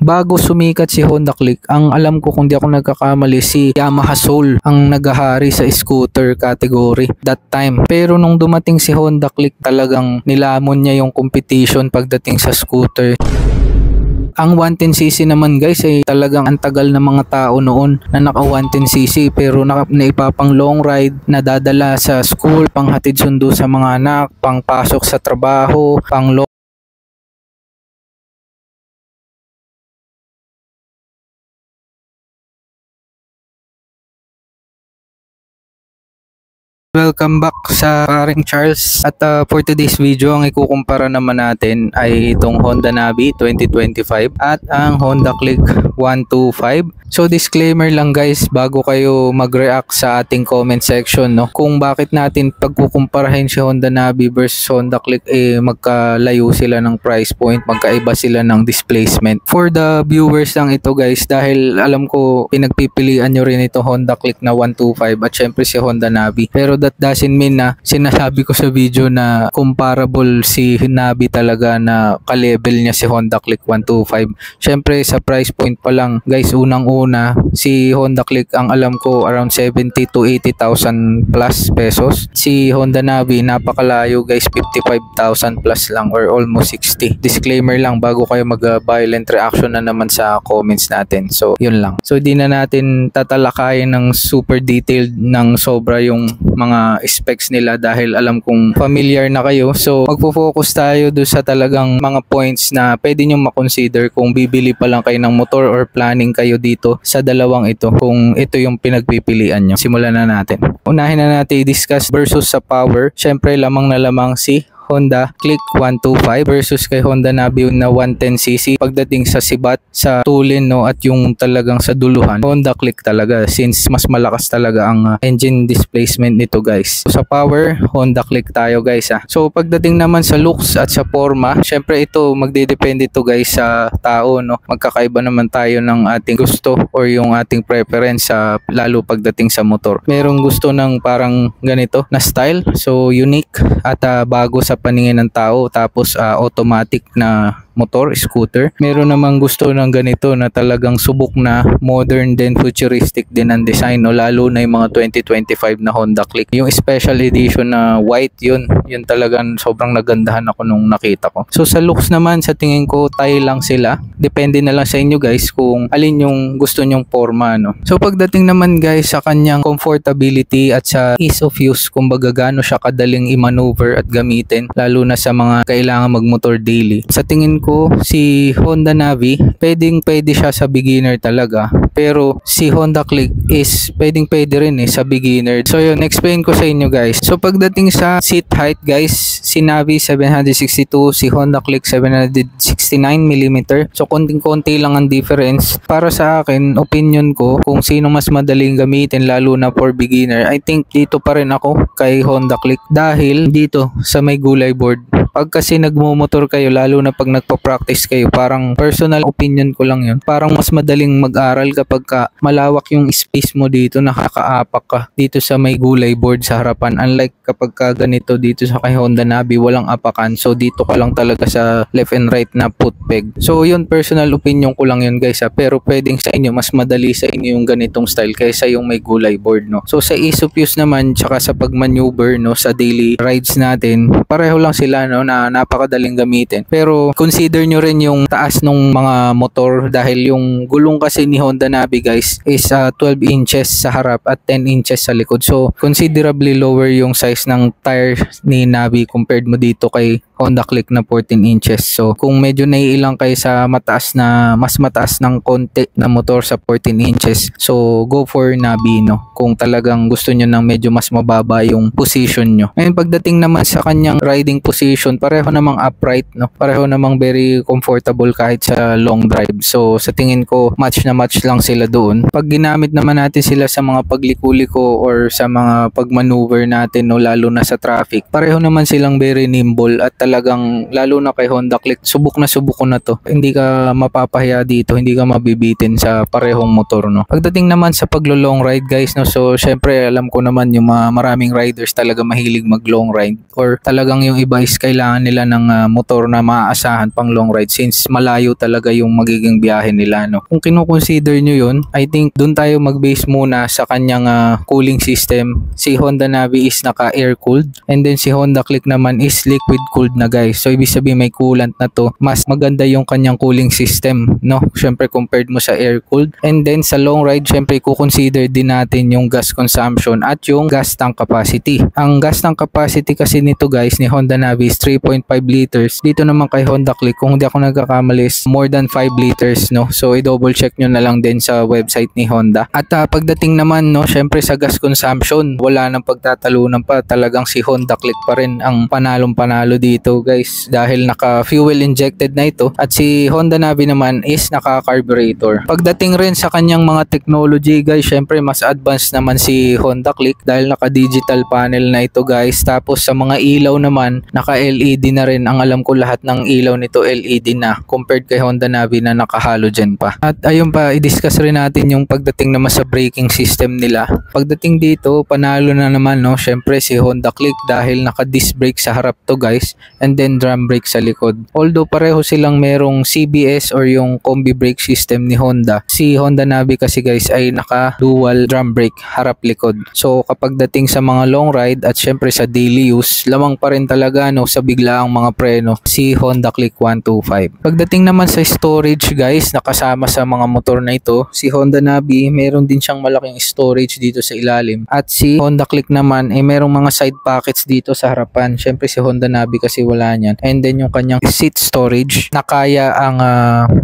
Bago sumikat si Honda Click, ang alam ko kung di ako nagkakamali si Yamaha Soul ang naghahari sa scooter category that time. Pero nung dumating si Honda Click, talagang nilamon niya yung competition pagdating sa scooter. Ang 110cc naman guys ay talagang ang tagal ng mga tao noon na naka 110cc pero naipapang long ride, nadadala sa school, panghatid sundo sa mga anak, pangpasok sa trabaho, pang Welcome back sa Paring Charles at for today's video ang ikukumpara naman natin ay itong Honda Navi 2025 at ang Honda Click 125. So disclaimer lang guys bago kayo mag-react sa ating comment section kung bakit natin pagkukumparahin si Honda Navi versus Honda Click magkalayo sila ng price point, magkaiba sila ng displacement. For the viewers lang ito guys dahil alam ko pinagpipilian nyo rin ito Honda Click na 125 at syempre si Honda Navi. Pero that doesn't mean na sinasabi ko sa video na comparable si Navi talaga na ka-level niya si Honda Click 125. Syempre sa price point pa lang guys, unang-una si Honda Click ang alam ko around 70 to 80,000 plus pesos. Si Honda Navi napakalayo guys, 55,000 plus lang or almost 60. Disclaimer lang bago kayo mag-violent reaction na naman sa comments natin. So yun lang. So di na natin tatalakayin ng super detailed ng sobra yung mga specs nila dahil alam kong familiar na kayo. So magpo-focus tayo doon sa talagang mga points na pwede nyo makonsider kung bibili pa lang kayo ng motor or planning kayo dito sa dalawang ito kung ito yung pinagpipilian nyo. Simulan na natin. Unahin na natin i-discuss versus sa power. Syempre lamang na lamang si Honda Click 125 versus kay Honda Navi na 110cc. Pagdating sa sibat, sa tulin at yung talagang sa duluhan, Honda Click talaga since mas malakas talaga ang engine displacement nito guys. So, sa power, Honda Click tayo guys So pagdating naman sa looks at sa forma, syempre ito magdedepende ito guys sa tao Magkakaiba naman tayo ng ating gusto or yung ating preference lalo pagdating sa motor. Merong gusto ng parang ganito na style, so unique at bago sa paningin ng tao, tapos automatic na motor, scooter. Meron namang gusto ng ganito na talagang subok na, modern din, futuristic din ang design lalo na yung mga 2025 na Honda Click. Yung special edition na white, yun talagang sobrang nagandahan ako nung nakita ko. So sa looks naman, sa tingin ko tayo lang sila. Depende na lang sa inyo guys kung alin yung gusto nyong forma So pagdating naman guys sa kanyang comfortability at sa ease of use, kumbaga gaano siya kadaling i-maneuver at gamitin lalo na sa mga kailangan magmotor daily. Sa tingin ko si Honda Navi pwede siya sa beginner talaga, pero si Honda Click is pwede rin sa beginner. So yun, explain ko sa inyo guys. So pagdating sa seat height guys, si Navi 762, si Honda Click 769mm. So konting-konti lang ang difference. Para sa akin, opinion ko, kung sino mas madaling gamitin lalo na for beginner, I think dito pa rin ako kay Honda Click dahil dito sa may gulay board. Pag kasi nagmumotor kayo, lalo na pag nagpa-practice kayo, parang personal opinion ko lang yun, parang mas madaling mag-aral kapag malawak yung space mo dito, nakakaapak ka dito sa may gulay board sa harapan. Unlike kapag ganito dito sa kay Honda Navi, walang apakan. So dito ka lang talaga sa left and right na foot peg. So yun, personal opinion ko lang yun guys pero pwedeng sa inyo, mas madali sa inyo yung ganitong style kaysa yung may gulay board So sa ease of use naman, tsaka sa pag-maneuver sa daily rides natin, pareho lang sila na napakadaling gamitin. Pero consider nyo rin yung taas ng mga motor dahil yung gulong kasi ni Honda Navi guys is 12 inches sa harap at 10 inches sa likod. So considerably lower yung size ng tire ni Navi compared mo dito kay Honda Click na 14 inches. So kung medyo naiilang kayo sa mas mataas ng konti na motor sa 14 inches, so go for Navi kung talagang gusto nyo ng medyo mas mababa yung position nyo. Ngayon pagdating naman sa kanyang riding position, pareho namang upright pareho namang very comfortable kahit sa long drive. So sa tingin ko match na match lang sila doon. Pag ginamit naman natin sila sa mga pagliko-liko or sa mga pagmaneuver natin lalo na sa traffic, pareho naman silang very nimble at talagang lalo na kay Honda Click, subok ko na to. Hindi ka mapapahiya dito, hindi ka mabibitin sa parehong motor, no. Pagdating naman sa paglo-long ride guys, no, so syempre alam ko naman yung maraming riders talaga mahilig mag long ride, or talagang yung iba is kailangan nila ng motor na maaasahan pang long ride since malayo talaga yung magiging biyahe nila, no. Kung kino-consider nyo yun, I think dun tayo mag-base muna sa kanyang cooling system. Si Honda Navi is naka air cooled, and then si Honda Click naman is liquid cooled na guys. So ibig sabihin may coolant na to, mas maganda yung kanyang cooling system, no, syempre compared mo sa air cooled. And then sa long ride, syempre i-consider din natin yung gas consumption at yung gas tank capacity. Ang gas tank capacity kasi nito guys ni Honda Navi is 3.5 liters. Dito naman kay Honda Click, kung hindi ako nagkakamali, is more than 5 liters, no. So i-double check nyo na lang din sa website ni Honda. At pagdating naman, no, syempre sa gas consumption, wala nang pagtatalunan pa, talagang si Honda Click pa rin ang panalong-panalo dito guys, dahil naka fuel injected na ito, at si Honda Navi naman is naka carburetor. Pagdating rin sa kanyang mga technology guys, syempre mas advanced naman si Honda Click dahil naka digital panel na ito guys. Tapos sa mga ilaw naman, naka LED na rin. Ang alam ko lahat ng ilaw nito LED na compared kay Honda Navi na naka halogen pa. At ayun pa, i-discuss rin natin yung pagdating naman sa braking system nila. Pagdating dito, panalo na naman, no, syempre si Honda Click dahil naka disc brake sa harap to guys, and then drum brake sa likod. Although pareho silang merong CBS or yung combi brake system ni Honda, si Honda Navi kasi guys ay naka dual drum brake harap likod. So kapag dating sa mga long ride at syempre sa daily use, lamang pa rin talaga, no, sa biglaang mga preno si Honda Click 125. Pagdating naman sa storage guys, nakasama sa mga motor na ito, si Honda Navi meron din siyang malaking storage dito sa ilalim, at si Honda Click naman ay merong mga side pockets dito sa harapan. Syempre si Honda Navi kasi wala niyan. And then yung kanyang seat storage na kaya ang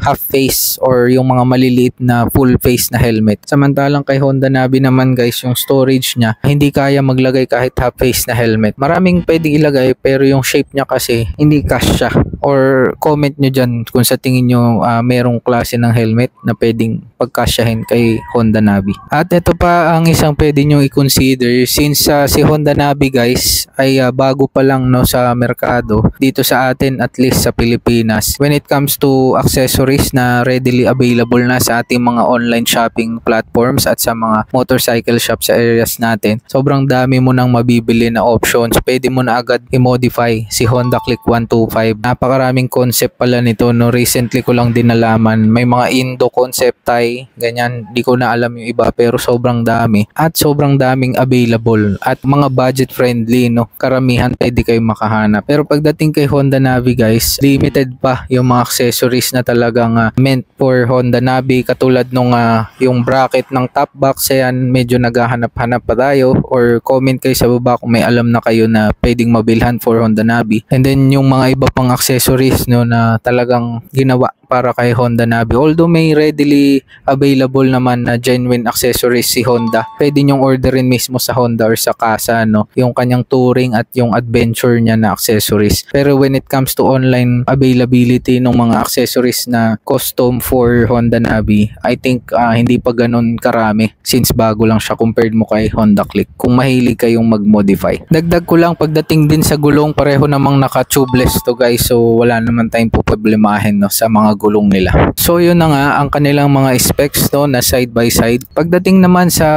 half face or yung mga maliliit na full face na helmet. Samantalang kay Honda Navi naman guys, yung storage niya hindi kaya maglagay kahit half face na helmet. Maraming pwedeng ilagay pero yung shape niya kasi hindi kasya. Or comment nyo dyan kung sa tingin nyo merong klase ng helmet na pwedeng pagkasyahin kay Honda Navi. At ito pa ang isang pwede nyo i-consider, since si Honda Navi guys ay bago pa lang, no, sa merkado dito sa atin, at least sa Pilipinas, when it comes to accessories na readily available na sa ating mga online shopping platforms at sa mga motorcycle shop sa areas natin. Sobrang dami mo nang mabibili na options. Pwede mo na agad i-modify si Honda Click 125. Napakaraming concept pala nito, no. Recently ko lang din nalaman. May mga Indo concept Thai, ganyan. Di ko na alam yung iba pero sobrang dami. At sobrang daming available. At mga budget friendly, no. Karamihan pwede kayo makahanap. Pero pagdating kay Honda Navi guys, limited pa yung mga accessories na talagang meant for Honda Navi. Katulad nung yung bracket ng top box, yan medyo naghahanap-hanap pa tayo. Or comment kayo sa baba kung may alam na kayo na pwedeng mabilhan for Honda Navi. And then yung mga iba pang accessories, no, na talagang ginawa para kay Honda Navi. Although may readily available naman na genuine accessories si Honda, pwede nyong orderin mismo sa Honda or sa kasa, no, yung kanyang touring at yung adventure niya na accessories. Pero when it comes to online availability ng mga accessories na custom for Honda Navi, I think hindi pa ganun karami since bago lang siya compared mo kay Honda Click. Kung mahilig kayong mag-modify. Dagdag ko lang, pagdating din sa gulong, pareho namang naka-tubeless to guys, so wala naman tayong poproblemahin, no, sa mga gulong nila. So yun na nga ang kanilang mga specs, no, na side by side. Pagdating naman sa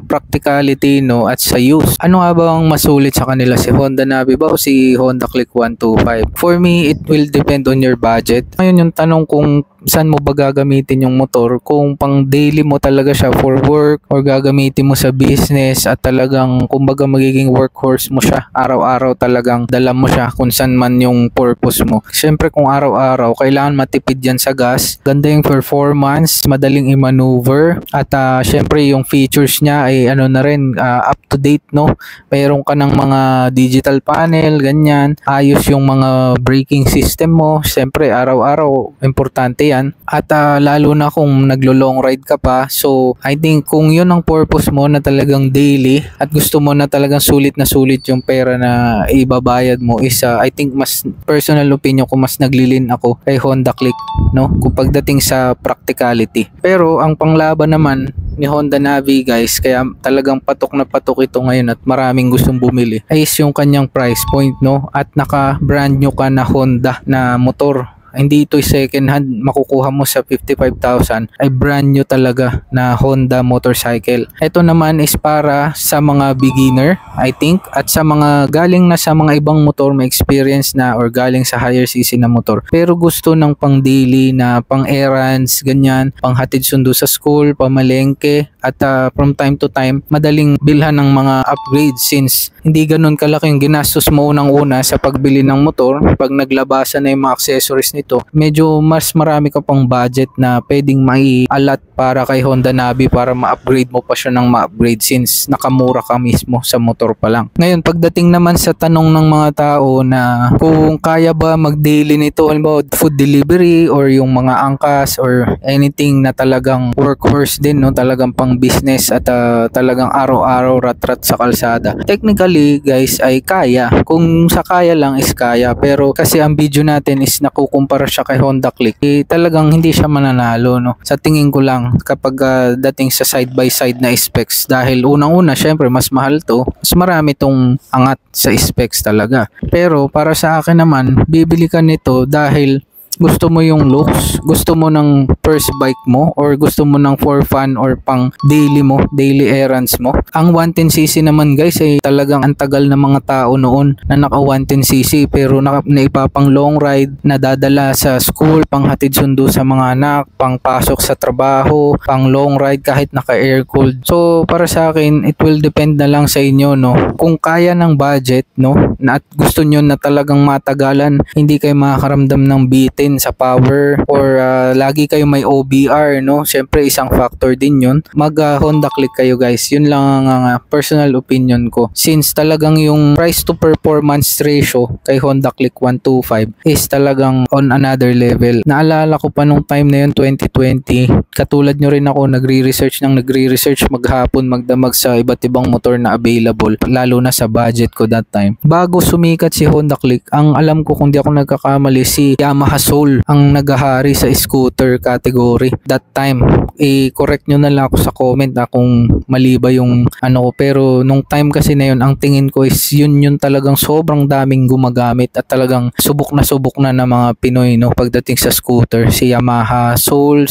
practicality, no, at sa use, ano nga ba ang masulit sa kanila, si Honda Navi ba o si Honda Click 125? For me, it will depend on your budget. Ngayon yung tanong kung saan mo ba gagamitin yung motor, kung pang daily mo talaga siya for work or gagamitin mo sa business at talagang kumbaga magiging workhorse mo siya, araw-araw talagang dala mo siya kung saan man yung purpose mo. Siyempre kung araw-araw kailangan matipid yan sa gas, ganda yung performance, madaling i-maneuver, at siyempre yung features niya ay ano na rin, up to date, no. Mayroon ka ng mga digital panel, ganyan, ayos yung mga braking system mo, siyempre araw-araw importante yan. At lalo na kung naglo-long ride ka pa, so I think kung yun ang purpose mo na talagang daily at gusto mo na talagang sulit na sulit yung pera na ibabayad mo, is I think mas personal opinion ko, mas naglilin ako kay Honda Click, no, kung pagdating sa practicality. Pero ang panglaban naman ni Honda Navi guys, kaya talagang patok na patok ito ngayon at maraming gustong bumili, ay is yung kanyang price point, no, at naka brand new ka na Honda na motor. Hindi ito second hand, makukuha mo sa 55,000, ay brand new talaga na Honda motorcycle. Ito naman is para sa mga beginner, I think, at sa mga galing na sa mga ibang motor, may experience na or galing sa higher cc na motor, pero gusto ng pang daily na pang errands, ganyan, pang hatid sundo sa school, pamalengke, at from time to time madaling bilhan ng mga upgrades, since hindi ganun kalaki yung ginastos mo unang-una sa pagbili ng motor. Pag naglabasan na yung mga accessories nito, medyo mas marami ka pang budget na pwedeng mai-alat para kay Honda Navi para ma-upgrade mo pa siya ng ma-upgrade, since nakamura ka mismo sa motor pa lang. Ngayon, pagdating naman sa tanong ng mga tao na kung kaya ba mag-daily nito, halimbawa food delivery or yung mga angkas or anything na talagang workhorse din, no, talagang pang business at talagang araw-araw rat-rat sa kalsada, technically guys ay kaya. Kung sa kaya lang is kaya, pero kasi ang video natin is nakukumpara siya kay Honda Click, talagang hindi siya mananalo, no, sa tingin ko lang kapag dating sa side by side na specs, dahil unang-una syempre mas mahal to, mas marami tong angat sa specs talaga. Pero para sa akin naman, bibili ka nito dahil gusto mo yung looks, gusto mo ng first bike mo, or gusto mo ng for fun or pang daily mo, daily errands mo. Ang 110cc naman guys ay talagang ang tagal ng mga tao noon na naka 110cc pero naipapang long ride, na dadala sa school, pang hatid sundo sa mga anak, pang pasok sa trabaho, pang long ride kahit naka air cooled. So para sa akin, it will depend na lang sa inyo, no, kung kaya ng budget, no, na at gusto nyo na talagang matagalan, hindi kayo makakaramdam ng bitin sa power, or lagi kayo may OBR, no, syempre isang factor din yun, mag Honda Click kayo guys. Yun lang ang personal opinion ko, since talagang yung price to performance ratio kay Honda Click 125 is talagang on another level. Naalala ko pa nung time na yun, 2020, katulad nyo rin ako, nagre-research maghapon magdamag sa iba't ibang motor na available, lalo na sa budget ko that time. Bago sumikat si Honda Click, ang alam ko kung di ako nagkakamali, si Yamaha Soul ang naghahari sa scooter category that time. I-correct nyo na lang ako sa comment kung mali ba yung ano ko, pero nung time kasi na yun, ang tingin ko is yun talagang sobrang daming gumagamit at talagang subok na ng mga Pinoy, no, pagdating sa scooter. Si Yamaha Soul,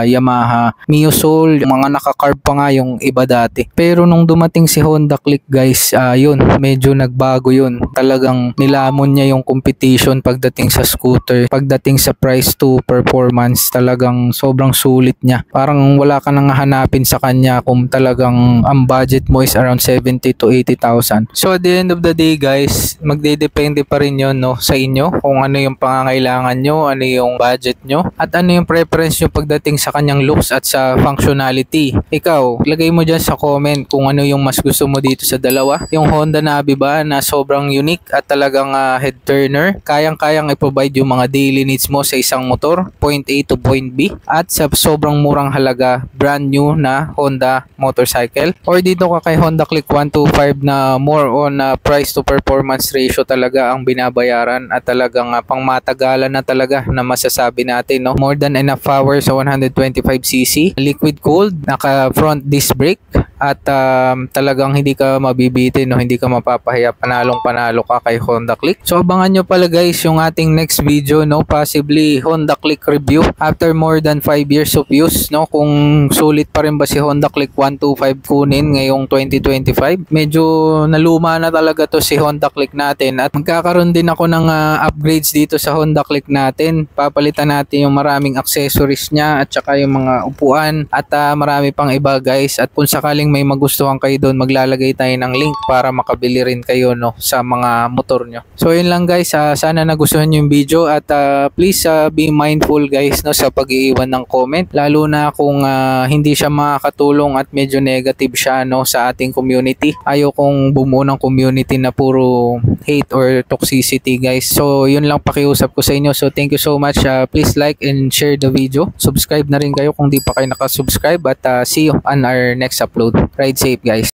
Yamaha Mio Soul, yung mga naka-carb pa nga yung iba dati. Pero nung dumating si Honda Click guys, yun, medyo nagbago yun. Talagang nilamon niya yung competition pagdating sa scooter, pagdating sa price to performance, talagang sobrang sulit niya. Parang wala ka nang hanapin sa kanya kung talagang ang budget mo is around 70 to 80,000. So at the end of the day guys, magdedepende pa rin yun, no, sa inyo kung ano yung pangangailangan nyo, ano yung budget nyo, at ano yung preference nyo pagdating sa kanyang looks at sa functionality. Ikaw, lagay mo dyan sa comment kung ano yung mas gusto mo dito sa dalawa. Yung Honda Navi ba na sobrang unique at talagang head turner, kayang-kayang i-provide yung mga daily needs mo sa isang motor, point A to point B, at sa sobrang murang halaga, brand new na Honda motorcycle. Or dito ka kay Honda Click 125 na more on price to performance ratio talaga ang binabayaran, at talagang pang matagalan na talaga na masasabi natin, no, more than enough power sa 125cc, liquid cooled, naka front disc brake, at talagang hindi ka mabibitin, no, hindi ka mapapahiya, panalo ka kay Honda Click. So abangan nyo pala guys yung ating next video, no, possibly Honda Click review after more than 5 years of use, no, kung sulit pa rin ba si Honda Click 125 kunin ngayong 2025. Medyo naluma na talaga to si Honda Click natin, at magkakaroon din ako ng upgrades dito sa Honda Click natin. Papalitan natin yung maraming accessories niya at saka yung mga upuan at marami pang iba guys. At kung sakaling may magustuhan kayo doon, maglalagay tayo ng link para makabili rin kayo, no, sa mga motor nyo. So yun lang guys, sana nagustuhan nyo yung video, at please be mindful guys, no, sa pag-iiwan ng comment, lalo na kung hindi siya makakatulong at medyo negative siya, no, sa ating community. Ayaw kong bumuo ng community na puro hate or toxicity guys. So yun lang pakiusap ko sa inyo. So thank you so much. Please like and share the video. Subscribe na rin kayo kung di pa kayo nakasubscribe, at see you on our next upload. Ride safe guys.